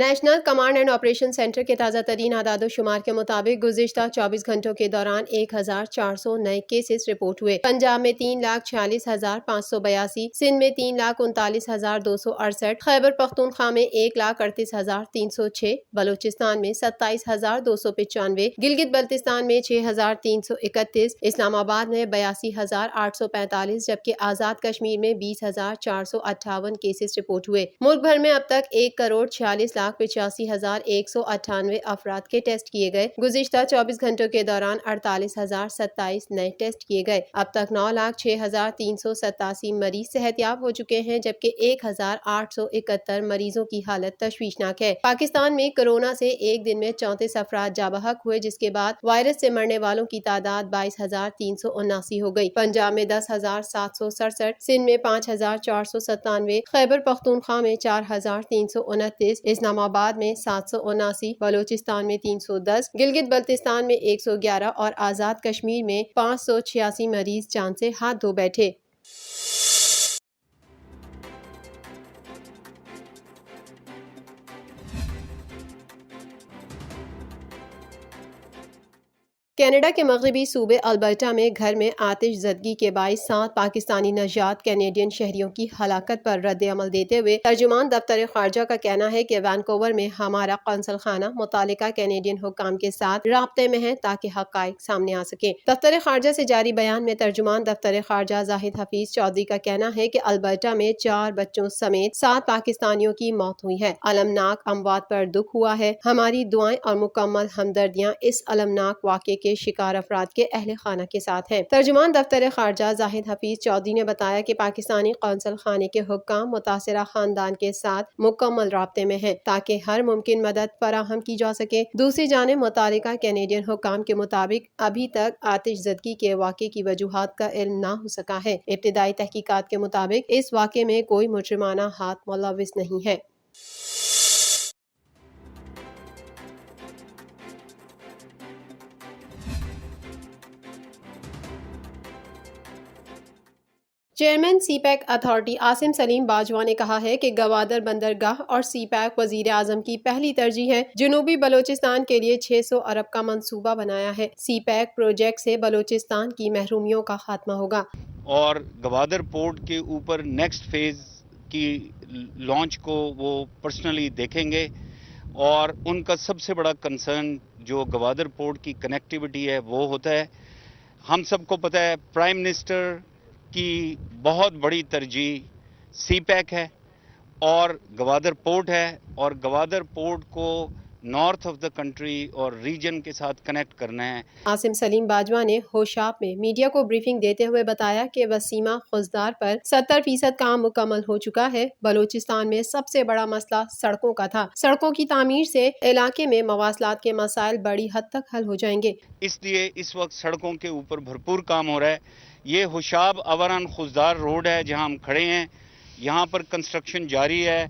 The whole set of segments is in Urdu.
National command and operation centre کے تازہ ترین اعداد و شمار کے مطابق گزشتہ 24 گھنٹوں کے دوران 1400 نئے کیسز رپورٹ ہوئے۔ پنجاب میں 3,46,582، سندھ میں 3,39,268، خیبر پختونخوا میں 1,38,306، بلوچستان میں 27,295، گلگت بلتستان میں 6,331، اسلام آباد میں 82,845، جبکہ آزاد کشمیر میں 20,458 کیسز رپورٹ ہوئے۔ ملک بھر میں اب تک 1,46,85,198 افراد کے ٹیسٹ کیے گئے۔ گزشتہ 24 گھنٹوں کے دوران 48,027 نئے ٹیسٹ کیے گئے۔ اب تک 9,06,387 مریض صحت یاب ہو چکے ہیں، جبکہ 1,871 مریضوں کی حالت تشویشناک ہے۔ پاکستان میں کورونا سے ایک دن میں 34 افراد جاں بحق ہوئے، جس کے بعد وائرس سے مرنے والوں کی تعداد 22,379 ہو گئی۔ پنجاب میں 10,767، سندھ میں 5,497، خیبر پختونخوا میں 4,329، اسلام آباد میں 779، بلوچستان میں 310، گلگت بلتستان میں 111 اور آزاد کشمیر میں 586 مریض جان سے ہاتھ دھو بیٹھے۔ کینیڈا کے مغربی صوبے البرٹا میں گھر میں آتش زدگی کے باعث 7 پاکستانی نژاد کینیڈین شہریوں کی ہلاکت پر رد عمل دیتے ہوئے ترجمان دفتر خارجہ کا کہنا ہے کہ وینکوور میں ہمارا قونصل خانہ متعلقہ کینیڈین حکام کے ساتھ رابطے میں ہے تاکہ حقائق سامنے آ سکیں۔ دفتر خارجہ سے جاری بیان میں ترجمان دفتر خارجہ زاہد حفیظ چودھری کا کہنا ہے کہ البرٹا میں 4 بچوں سمیت 7 پاکستانیوں کی موت ہوئی ہے۔ المناک اموات پر دکھ ہوا ہے۔ ہماری دعائیں اور مکمل ہمدردیاں اس المناک واقعے کے شکار افراد کے اہل خانہ کے ساتھ ہیں۔ ترجمان دفتر خارجہ زاہد حفیظ چودھری نے بتایا کہ پاکستانی قونصل خانے کے حکام متاثرہ خاندان کے ساتھ مکمل رابطے میں ہیں تاکہ ہر ممکن مدد فراہم کی جا سکے۔ دوسری جانب متعلقہ کینیڈین حکام کے مطابق ابھی تک آتش زدگی کے واقعے کی وجوہات کا علم نہ ہو سکا ہے۔ ابتدائی تحقیقات کے مطابق اس واقعے میں کوئی مجرمانہ ہاتھ ملوث نہیں ہے۔ Chairman CPEC authority Asim Saleem Bajwa نے کہا ہے کہ گوادر بندرگاہ اور سی پیک وزیر اعظم کی پہلی ترجیح ہے۔ جنوبی بلوچستان کے لیے 600 ارب کا منصوبہ بنایا ہے۔ سی پیک پروجیکٹ سے بلوچستان کی محرومیوں کا خاتمہ ہوگا اور گوادر پورٹ کے اوپر نیکسٹ فیز کی لانچ کو وہ پرسنلی دیکھیں گے، اور ان کا سب سے بڑا کنسرن جو گوادر پورٹ کی کنیکٹیوٹی ہے وہ ہوتا ہے۔ ہم سب کو پتہ ہے پرائم منسٹر کی بہت بڑی ترجیح سی پیک ہے اور گوادر پورٹ ہے، اور گوادر پورٹ کو نارتھ آف دا کنٹری اور ریجن کے ساتھ کنیکٹ کرنا ہے۔ عاصم سلیم باجوہ نے ہوشاب میں میڈیا کو بریفنگ دیتے ہوئے بتایا کہ وسیمہ خضدار پر 70% کام مکمل ہو چکا ہے۔ بلوچستان میں سب سے بڑا مسئلہ سڑکوں کا تھا۔ سڑکوں کی تعمیر سے علاقے میں مواصلات کے مسائل بڑی حد تک حل ہو جائیں گے۔ اس لیے اس وقت سڑکوں کے اوپر بھرپور کام ہو رہا ہے۔ یہ ہوشاب اوران خضدار روڈ ہے جہاں ہم کھڑے ہیں، یہاں پر کنسٹرکشن جاری ہے۔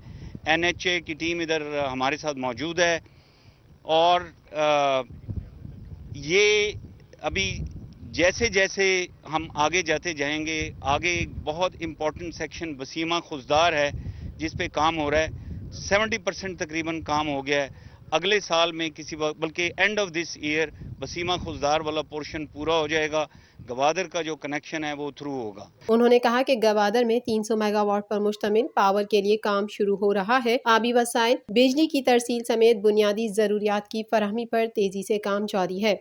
NHA کی ٹیم ادھر ہمارے ساتھ موجود ہے، اور یہ ابھی جیسے جیسے ہم آگے جاتے جائیں گے، آگے ایک بہت امپورٹنٹ سیکشن وسیمہ خضدار ہے جس پہ کام ہو رہا ہے۔ 70% تقریباً کام ہو گیا ہے۔ اگلے سال میں کسی وقت بلکہ اینڈ آف دس ایئر وسیمہ خضدار والا پورشن پورا ہو جائے گا۔ گوادر کا جو کنیکشن ہے وہ تھرو ہوگا۔ انہوں نے کہا کہ گوادر میں 300 میگا واٹ پر مشتمل پاور کے لیے کام شروع ہو رہا ہے۔ آبی وسائل، بجلی کی ترسیل سمیت بنیادی ضروریات کی فراہمی پر تیزی سے کام جاری ہے۔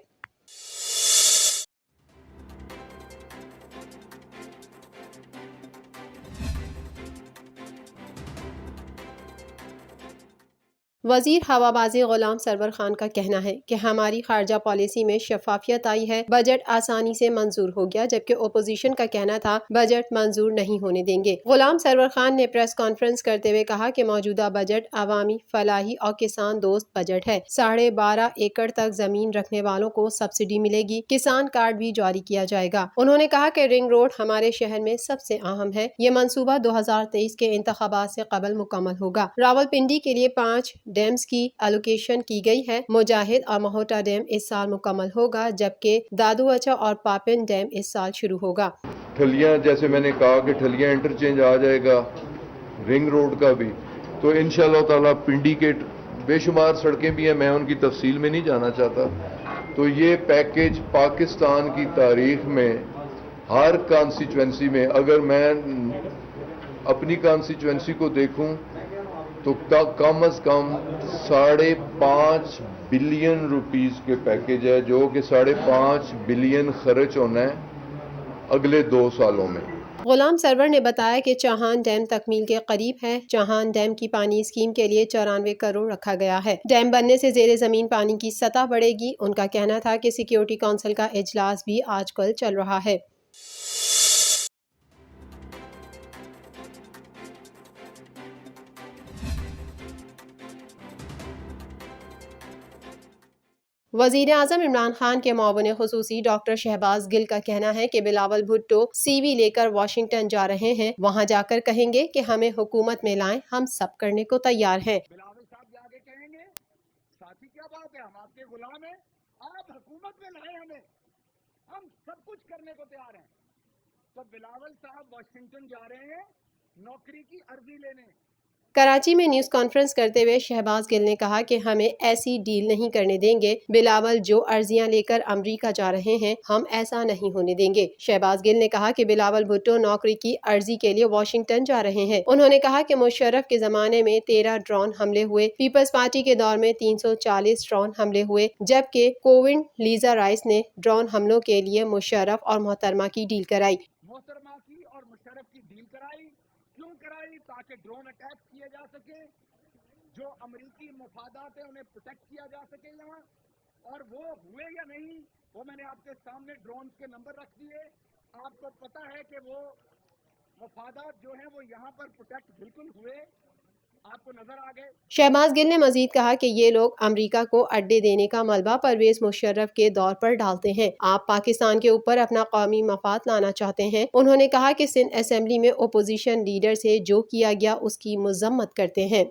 وزیر ہوابازی غلام سرور خان کا کہنا ہے کہ ہماری خارجہ پالیسی میں شفافیت آئی ہے۔ بجٹ آسانی سے منظور ہو گیا، جبکہ اپوزیشن کا کہنا تھا بجٹ منظور نہیں ہونے دیں گے۔ غلام سرور خان نے پریس کانفرنس کرتے ہوئے کہا کہ موجودہ بجٹ عوامی فلاحی اور کسان دوست بجٹ ہے۔ 12.5 ایکڑ تک زمین رکھنے والوں کو سبسڈی ملے گی۔ کسان کارڈ بھی جاری کیا جائے گا۔ انہوں نے کہا کہ رنگ روڈ ہمارے شہر میں سب سے اہم ہے۔ یہ منصوبہ 2023 کے انتخابات سے قبل مکمل ہوگا۔ راولپنڈی کے لیے 5 ڈیمز کی الوکیشن کی گئی ہے۔ مجاہد اور مہوٹا ڈیم اس سال مکمل ہوگا، جبکہ دادوچا اور پاپن ڈیم اس سال شروع ہوگا۔ ٹھلیاں، جیسے میں نے کہا کہ ٹھلیاں انٹرچینج آ جائے گا رنگ روڈ کا بھی، تو انشاءاللہ تعالی پنڈی کے بے شمار سڑکیں بھی ہیں, میں ان کی تفصیل میں نہیں جانا چاہتا. تو یہ پیکیج پاکستان کی تاریخ میں ہر کانسٹیچوئنسی میں, اگر میں اپنی کانسٹیچوئنسی کو دیکھوں تو کم از کم 5.5 بلین روپیز کے پیکیج ہے, جو کہ 5.5 بلین خرچ ہونا ہے اگلے 2 سالوں میں. غلام سرور نے بتایا کہ چاہان ڈیم تکمیل کے قریب ہے. چاہان ڈیم کی پانی اسکیم کے لیے 94 کروڑ رکھا گیا ہے. ڈیم بننے سے زیر زمین پانی کی سطح بڑھے گی. ان کا کہنا تھا کہ سیکیورٹی کونسل کا اجلاس بھی آج کل چل رہا ہے. وزیر اعظم عمران خان کے معاون خصوصی ڈاکٹر شہباز گل کا کہنا ہے کہ بلاول بھٹو سی وی لے کر واشنگٹن جا رہے ہیں. وہاں جا کر کہیں گے کہ ہمیں حکومت میں لائیں, ہم سب کرنے کو تیار ہیں. بلاول صاحب جا کے کہیں گے ساتھی کیا بات ہے, ہم آپ کے غلام ہیں, آپ حکومت میں لائیں ہمیں, ہم سب کچھ کرنے کو تیار ہیں. تو بلاول صاحب واشنگٹن جا رہے ہیں نوکری کی عرضی لینے. کراچی میں نیوز کانفرنس کرتے ہوئے شہباز گل نے کہا کہ ہمیں ایسی ڈیل نہیں کرنے دیں گے. بلاول جو عرضیاں لے کر امریکہ جا رہے ہیں, ہم ایسا نہیں ہونے دیں گے. شہباز گل نے کہا کہ بلاول بھٹو نوکری کی عرضی کے لیے واشنگٹن جا رہے ہیں. انہوں نے کہا کہ مشرف کے زمانے میں 13 ڈرون حملے ہوئے, پیپلز پارٹی کے دور میں 340 ڈرون حملے ہوئے, جبکہ کوونڈ لیزا رائس نے ڈرون حملوں کے لیے مشرف اور محترمہ کی ڈیل کرائی. محترمہ کی اور مشرف کی ڈیل کرائی. کیوں کرائی؟ تاکہ ڈرون اٹیک کیے جا سکے, جو امریکی مفادات ہیں انہیں پروٹیکٹ کیا جا سکے یہاں. اور وہ ہوئے یا نہیں, وہ میں نے آپ کے سامنے ڈرونز کے نمبر رکھ دیے. آپ کو پتا ہے کہ وہ مفادات جو ہیں وہ یہاں پر پروٹیکٹ بالکل ہوئے, آپ کو نظر آ گئے. شہباز گل نے مزید کہا کہ یہ لوگ امریکہ کو اڈے دینے کا ملبہ پرویز مشرف کے دور پر ڈالتے ہیں. آپ پاکستان کے اوپر اپنا قومی مفاد لانا چاہتے ہیں. انہوں نے کہا کہ سندھ اسمبلی میں اپوزیشن لیڈر سے جو کیا گیا اس کی مذمت کرتے ہیں.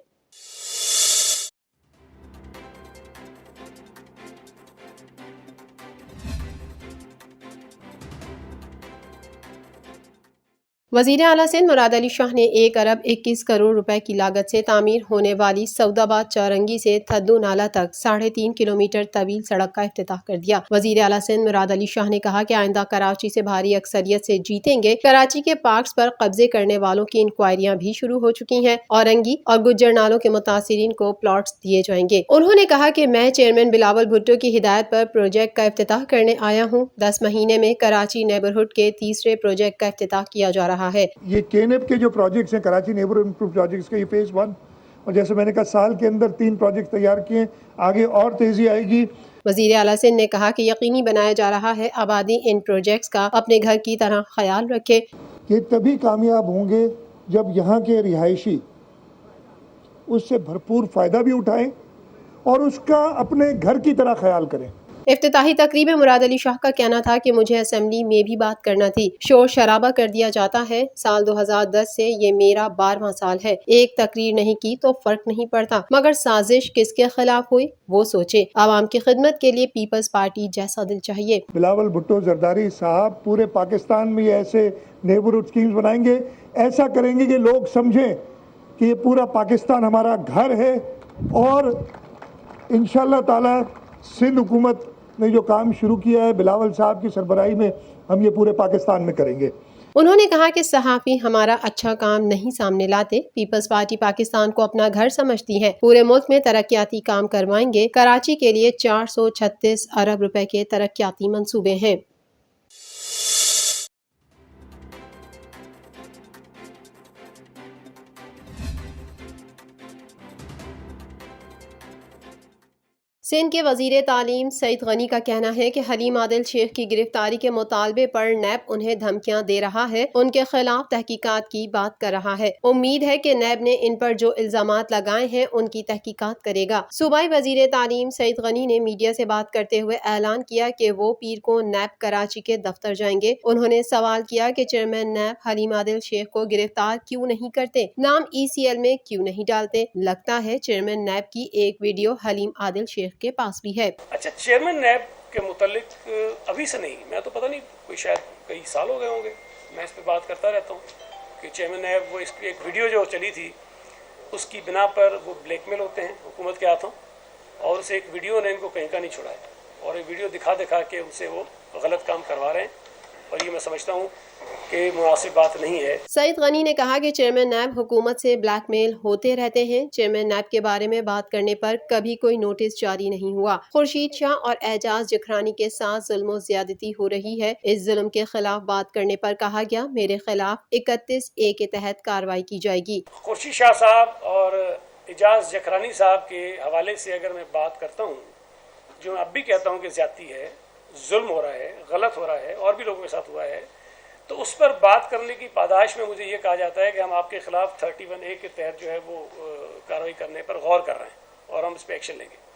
وزیر اعلیٰ سندھ مراد علی شاہ نے 1 ارب 21 کروڑ روپے کی لاگت سے تعمیر ہونے والی سعودآباد چارنگی سے تھدو نالہ تک 3.5 کلومیٹر طویل سڑک کا افتتاح کر دیا. وزیر اعلیٰ سندھ مراد علی شاہ نے کہا کہ آئندہ کراچی سے بھاری اکثریت سے جیتیں گے. کراچی کے پارکس پر قبضے کرنے والوں کی انکوائریاں بھی شروع ہو چکی ہیں. اورنگی اور گجر نالوں کے متاثرین کو پلاٹس دیے جائیں گے. انہوں نے کہا کہ میں چیئرمین بلاول بھٹو کی ہدایت پر پروجیکٹ کا افتتاح کرنے آیا ہوں. 10 مہینے میں کراچی نیبرہڈ کے تیسرے پروجیکٹ کا افتتاح کیا جا رہا ہے. یہ کینیپ کے جو پروجیکٹس ہیں کراچی نیبرہڈ امپروو پروجیکٹس کا, یہ فیز 1, اور جیسے میں نے کہا سال کے اندر 3 پروجیکٹ تیار کیے, آگے اور تیزی آئے گی. وزیر اعلیٰ سندھ نے کہا کہ یقینی بنایا جا رہا ہے آبادی ان پروجیکٹس کا اپنے گھر کی طرح خیال رکھے. یہ تبھی کامیاب ہوں گے جب یہاں کے رہائشی اس سے بھرپور فائدہ بھی اٹھائیں اور اس کا اپنے گھر کی طرح خیال کریں. افتتاحی تقریب میں مراد علی شاہ کا کہنا تھا کہ مجھے اسمبلی میں بھی بات کرنا تھی. شور شرابہ کر دیا جاتا ہے. سال 2010 سے یہ میرا 12واں سال ہے. ایک تقریر نہیں کی تو فرق نہیں پڑتا, مگر سازش کس کے خلاف ہوئی وہ سوچے. عوام کی خدمت کے لیے پیپلز پارٹی جیسا دل چاہیے. بلاول بھٹو زرداری صاحب پورے پاکستان میں ایسے نیبرہڈ اسکیمز بنائیں گے, ایسا کریں گے کہ لوگ سمجھیں کہ یہ پورا پاکستان ہمارا گھر ہے, اور انشاءاللہ تعالی سندھ حکومت نے جو کام شروع کیا ہے بلاول صاحب کی سربراہی میں, ہم یہ پورے پاکستان میں کریں گے. انہوں نے کہا کہ صحافی ہمارا اچھا کام نہیں سامنے لاتے. پیپلز پارٹی پاکستان کو اپنا گھر سمجھتی ہے. پورے ملک میں ترقیاتی کام کروائیں گے. کراچی کے لیے 436 ارب روپے کے ترقیاتی منصوبے ہیں. سندھ کے وزیر تعلیم سعید غنی کا کہنا ہے کہ حلیم عادل شیخ کی گرفتاری کے مطالبے پر نیب انہیں دھمکیاں دے رہا ہے, ان کے خلاف تحقیقات کی بات کر رہا ہے. امید ہے کہ نیب نے ان پر جو الزامات لگائے ہیں ان کی تحقیقات کرے گا. صوبائی وزیر تعلیم سعید غنی نے میڈیا سے بات کرتے ہوئے اعلان کیا کہ وہ پیر کو نیب کراچی کے دفتر جائیں گے. انہوں نے سوال کیا کہ چیئرمین نیب حلیم عادل شیخ کو گرفتار کیوں نہیں کرتے, نام ECL میں کیوں نہیں ڈالتے. لگتا ہے چیئرمین نیب کی ایک ویڈیو حلیم عادل شیخ کے پاس بھی ہے. اچھا, چیئرمین نیب کے متعلق ابھی سے نہیں, میں تو پتہ نہیں کوئی شاید کئی سال ہو گئے ہوں گے, میں اس پہ بات کرتا رہتا ہوں کہ چیئرمین نیب وہ اس کی ایک ویڈیو جو چلی تھی اس کی بنا پر وہ بلیک میل ہوتے ہیں حکومت کے ہاتھوں, اور اسے ایک ویڈیو نے ان کو کہیں کا نہیں چھوڑا ہے, اور ایک ویڈیو دکھا دکھا کے ان سے وہ غلط کام کروا رہے ہیں, اور یہ میں سمجھتا ہوں کہ مناسب بات نہیں ہے. سعید غنی نے کہا کہ چیئرمین نیب حکومت سے بلیک میل ہوتے رہتے ہیں. چیئرمین نیب کے بارے میں بات کرنے پر کبھی کوئی نوٹس جاری نہیں ہوا. خورشید شاہ اور اعجاز جکھرانی کے ساتھ ظلم و زیادتی ہو رہی ہے. اس ظلم کے خلاف بات کرنے پر کہا گیا میرے خلاف 31A کے تحت کارروائی کی جائے گی. خورشید شاہ صاحب اور اعجاز جکھرانی صاحب کے حوالے سے اگر میں بات کرتا ہوں, جو میں اب بھی کہتا ہوں کہ زیادتی ہے, ظلم ہو رہا ہے, غلط ہو رہا ہے, اور بھی لوگوں کے ساتھ ہوا ہے, تو اس پر بات کرنے کی پاداش میں مجھے یہ کہا جاتا ہے کہ ہم آپ کے خلاف 31A کے تحت جو ہے وہ کارروائی کرنے پر غور کر رہے ہیں اور ہم اس پہ ایکشن لیں گے.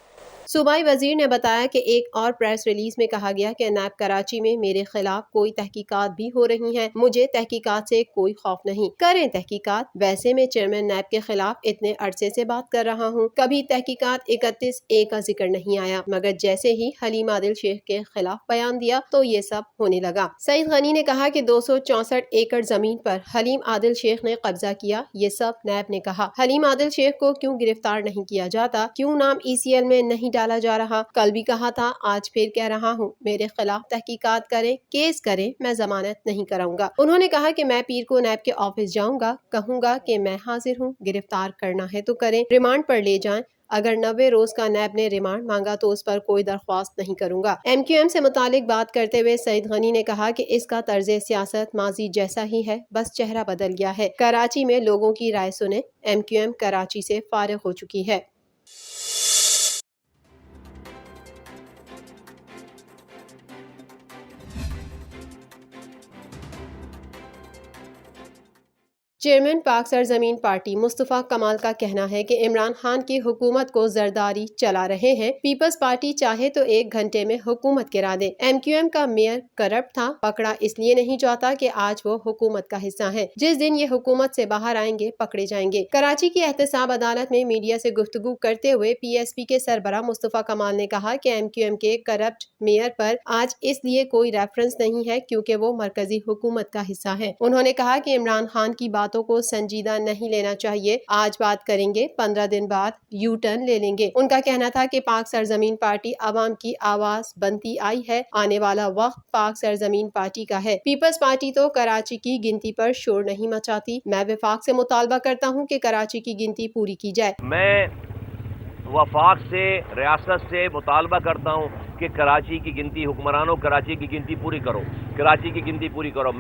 صوبائی وزیر نے بتایا کہ ایک اور پریس ریلیز میں کہا گیا کہ نیب کراچی میں میرے خلاف کوئی تحقیقات بھی ہو رہی ہیں. مجھے تحقیقات سے کوئی خوف نہیں, کریں تحقیقات. ویسے میں چیئرمین نیب کے خلاف اتنے عرصے سے بات کر رہا ہوں, کبھی تحقیقات 31A کا ذکر نہیں آیا, مگر جیسے ہی حلیم عادل شیخ کے خلاف بیان دیا تو یہ سب ہونے لگا. سعید غنی نے کہا کہ 264 ایکڑ زمین پر حلیم عادل شیخ نے قبضہ کیا. یہ سب نیب نے کہا. حلیم عادل شیخ کو کیوں گرفتار نہیں کیا جاتا, کیوں نام ECL میں نہیں ڈالا جا رہا؟ کل بھی کہا تھا, آج پھر کہہ رہا ہوں, میرے خلاف تحقیقات کریں, کیس کریں, میں ضمانت نہیں کراؤں گا. انہوں نے کہا کہ میں پیر کو نیب کے آفس جاؤں گا, کہوں گا کہ میں حاضر ہوں, گرفتار کرنا ہے تو کریں, ریمانڈ پر لے جائیں. اگر 90 روز کا نیب نے ریمانڈ مانگا تو اس پر کوئی درخواست نہیں کروں گا. MQM سے متعلق بات کرتے ہوئے سعید غنی نے کہا کہ اس کا طرز سیاست ماضی جیسا ہی ہے, بس چہرہ بدل گیا ہے. کراچی میں لوگوں کی رائے سنیں. MQM کراچی سے فارغ ہو چکی ہے. چیئرمین پاک سرزمین پارٹی مصطفیٰ کمال کا کہنا ہے کہ عمران خان کی حکومت کو زرداری چلا رہے ہیں. پیپلز پارٹی چاہے تو 1 گھنٹے میں حکومت گرا دے. MQM کا میئر کرپٹ تھا, پکڑا اس لیے نہیں جاتا کہ آج وہ حکومت کا حصہ ہے. جس دن یہ حکومت سے باہر آئیں گے پکڑے جائیں گے. کراچی کی احتساب عدالت میں میڈیا سے گفتگو کرتے ہوئے PSP کے سربراہ مصطفیٰ کمال نے کہا کہ MQM کے کرپٹ میئر پر آج اس لیے کوئی ریفرنس نہیں ہے کیونکہ وہ مرکزی حکومت کا حصہ ہے. انہوں نے کہا کہ عمران خان کی باتوں کو سنجیدہ نہیں لینا چاہیے. آج بات کریں گے, 15 دن بعد یو ٹرن لے لیں گے. ان کا کہنا تھا کہ پاک سرزمین پارٹی عوام کی آواز بنتی آئی ہے. آنے والا وقت پاک سرزمین پارٹی کا ہے. پیپلز پارٹی تو کراچی کی گنتی پر شور نہیں مچاتی. میں وفاق سے مطالبہ کرتا ہوں کہ کراچی کی گنتی پوری کی جائے. میں وفاق سے, ریاست سے مطالبہ کرتا ہوں کہ کراچی کی گنتی, حکمرانوں کراچی کی گنتی پوری کرو, کراچی کی گنتی پوری کرو.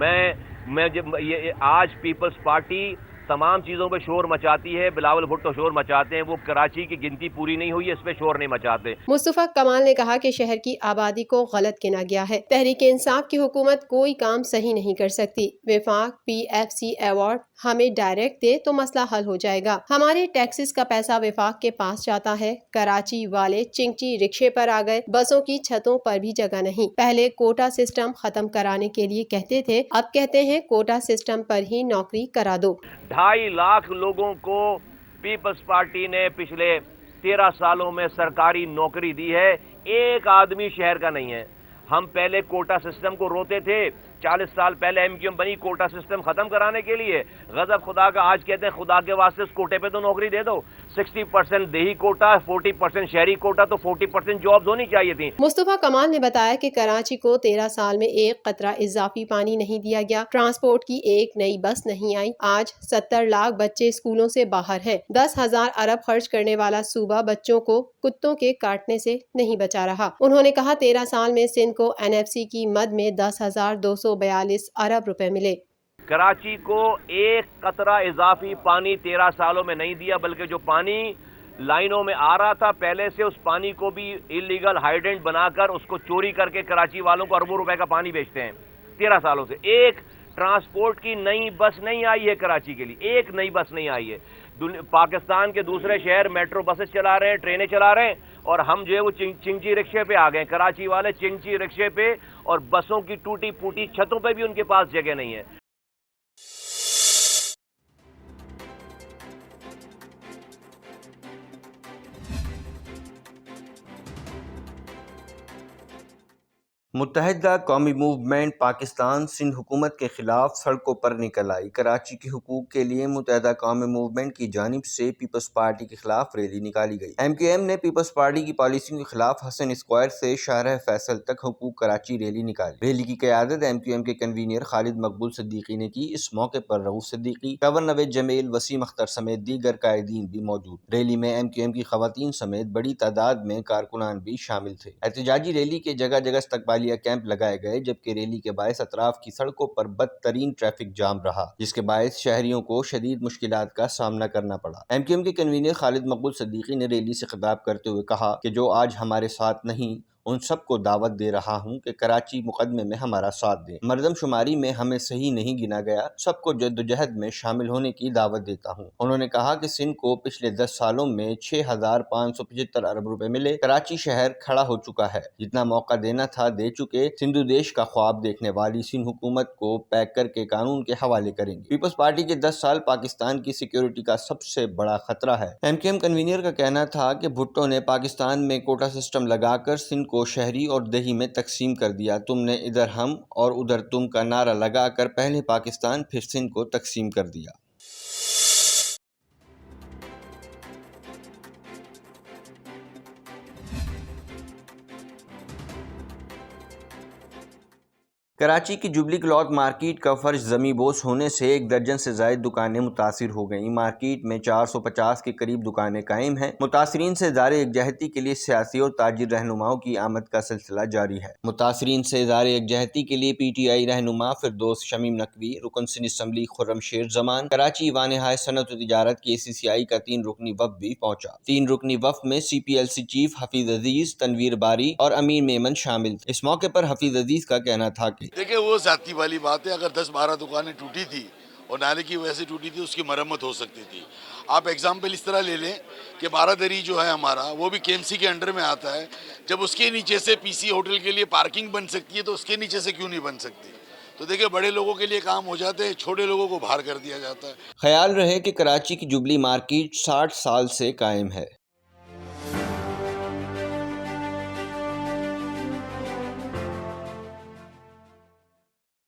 میں جب یہ آج پیپلز پارٹی تمام چیزوں پہ شور مچاتی ہے, بلاول بھٹو شور مچاتے ہیں, وہ کراچی کی گنتی پوری نہیں ہوئی, اس پہ شور نہیں مچاتے. مصطفیٰ کمال نے کہا کہ شہر کی آبادی کو غلط گنا گیا ہے. تحریک انصاف کی حکومت کوئی کام صحیح نہیں کر سکتی. وفاق PFC ایوارڈ ہمیں ڈائریکٹ دے تو مسئلہ حل ہو جائے گا. ہمارے ٹیکسز کا پیسہ وفاق کے پاس جاتا ہے. کراچی والے چنگچی رکشے پر آ گئے, بسوں کی چھتوں پر بھی جگہ نہیں. پہلے کوٹا سسٹم ختم کرانے کے لیے کہتے تھے, اب کہتے ہیں کوٹا سسٹم پر ہی نوکری کرا دو. 2.5 لاکھ لوگوں کو پیپلز پارٹی نے پچھلے 13 سالوں میں سرکاری نوکری دی ہے. ایک آدمی شہر کا نہیں ہے. ہم پہلے کوٹا سسٹم کو روتے تھے, 40 سال پہلے MQM بنی کوٹا سسٹم ختم کرانے کے لیے. غضب خدا کا, آج کہتے ہیں خدا کے واسطے اس کوٹے پہ تو نوکری دے دو. 60% دیہی کوٹا, 40% شہری کوٹا, تو 40% جابز ہونی چاہیے تھیں. مصطفیٰ کمال نے بتایا کہ کراچی کو 13 سال میں ایک قطرہ اضافی پانی نہیں دیا گیا. ٹرانسپورٹ کی ایک نئی بس نہیں آئی. آج 70 لاکھ بچے اسکولوں سے باہر ہیں. 10,000 ارب خرچ کرنے والا صوبہ بچوں کو کتوں کے کاٹنے سے نہیں بچا رہا. انہوں نے کہا 13 سال میں سندھ کو NFC کی مد میں 10,242 ارب روپے ملے. کراچی کو ایک قطرہ اضافی پانی 13 سالوں میں نہیں دیا, بلکہ جو پانی لائنوں میں آ رہا تھا پہلے سے, اس پانی کو بھی انلیگل ہائیڈنٹ بنا کر اس کو چوری کر کے کراچی والوں کو اربوں روپے کا پانی بیچتے ہیں 13 سالوں سے. ایک ٹرانسپورٹ کی نئی بس نہیں آئی ہے کراچی کے لیے, ایک نئی بس نہیں آئی ہے. پاکستان کے دوسرے شہر میٹرو بسیں چلا رہے ہیں, ٹرینیں چلا رہے ہیں, اور ہم جو ہے وہ چنگچی رکشے پہ آ گئے. کراچی والے چنگچی رکشے پہ اور بسوں کی ٹوٹی پھوٹی چھتوں پہ بھی ان کے پاس جگہ نہیں ہے. متحدہ قومی موومنٹ پاکستان سندھ حکومت کے خلاف سڑکوں پر نکل آئی۔ کراچی کے حقوق کے لیے متحدہ قومی موومنٹ کی جانب سے پیپلز پارٹی کے خلاف ریلی نکالی گئی۔ ایم کیو ایم نے پیپلز پارٹی کی پالیسیوں کے خلاف حسن اسکوائر سے شاہراہ فیصل تک حقوق کراچی ریلی نکالی۔ ریلی کی قیادت ایم کیو ایم کے کنوینر خالد مقبول صدیقی نے کی۔ اس موقع پر رؤوف صدیقی، کنور نوید جمیل، وسیم اختر سمیت دیگر قائدین بھی موجود۔ ریلی میں ایم کیو ایم کی خواتین سمیت بڑی تعداد میں کارکنان بھی شامل تھے۔ احتجاجی ریلی کے جگہ جگہ استقبالیہ کیمپ لگائے گئے، جبکہ ریلی کے باعث اطراف کی سڑکوں پر بدترین ٹریفک جام رہا، جس کے باعث شہریوں کو شدید مشکلات کا سامنا کرنا پڑا۔ ایم کیو ایم کے کنوینر خالد مقبول صدیقی نے ریلی سے خطاب کرتے ہوئے کہا کہ جو آج ہمارے ساتھ نہیں، ان سب کو دعوت دے رہا ہوں کہ کراچی مقدمے میں ہمارا ساتھ دیں۔ مردم شماری میں ہمیں صحیح نہیں گنا گیا، سب کو جدوجہد میں شامل ہونے کی دعوت دیتا ہوں۔ انہوں نے کہا کہ سندھ کو پچھلے 10 سالوں میں 6,575 ارب روپے ملے۔ کراچی شہر کھڑا ہو چکا ہے، جتنا موقع دینا تھا دے چکے۔ سندھ دیش کا خواب دیکھنے والی سندھ حکومت کو پیک کر کے قانون کے حوالے کریں گے۔ پیپلز پارٹی کے 10 سال پاکستان کی سیکیورٹی کا سب سے بڑا خطرہ ہے۔ ایم کیو ایم کنوینر کا کہنا تھا کہ بھٹو نے پاکستان میں کوٹا سسٹم لگا کر سندھ کو شہری اور دیہی میں تقسیم کر دیا۔ تم نے ادھر ہم اور ادھر تم کا نعرہ لگا کر پہلے پاکستان پھر سندھ کو تقسیم کر دیا۔ کراچی کی جوبلی کلاتھ مارکیٹ کا فرش زمیں بوس ہونے سے 1 درجن سے زائد دکانیں متاثر ہو گئیں۔ مارکیٹ میں 450 کے قریب دکانیں قائم ہیں۔ متاثرین سے اظہار یکجہتی کے لیے سیاسی اور تاجر رہنماؤں کی آمد کا سلسلہ جاری ہے۔ متاثرین سے اظہار یکجہتی کے لیے پی ٹی آئی رہنما فردوس شمیم نقوی، رکن سندھ اسمبلی خرم شیر زمان، کراچی ایوان ہائے صنعت و تجارت کی سی سی آئی کا 3 رکنی وفد بھی پہنچا۔ 3 رکنی وفد میں C P L C chief Hafeez Aziz, Tanveer Bari اور امین میمن شامل تھے۔ اس موقع پر حفیظ عزیز کا کہنا تھا کہ دیکھیں وہ ذاتی والی بات ہے، اگر 10-12 دکانیں ٹوٹی تھی اور نالے کی وجہ سے ٹوٹی تھی، اس کی مرمت ہو سکتی تھی۔ آپ ایگزامپل اس طرح لے لیں کہ بارہ جو ہے ہمارا، وہ بھی کے ایم سی کے انڈر میں آتا ہے۔ جب اس کے نیچے سے پی سی ہوٹل کے لیے پارکنگ بن سکتی ہے تو اس کے نیچے سے کیوں نہیں بن سکتی؟ تو دیکھیں بڑے لوگوں کے لیے کام ہو جاتے ہیں، چھوٹے لوگوں کو باہر کر دیا جاتا ہے۔ خیال رہے کہ کراچی کی جوبلی مارکیٹ 60 سال سے قائم ہے۔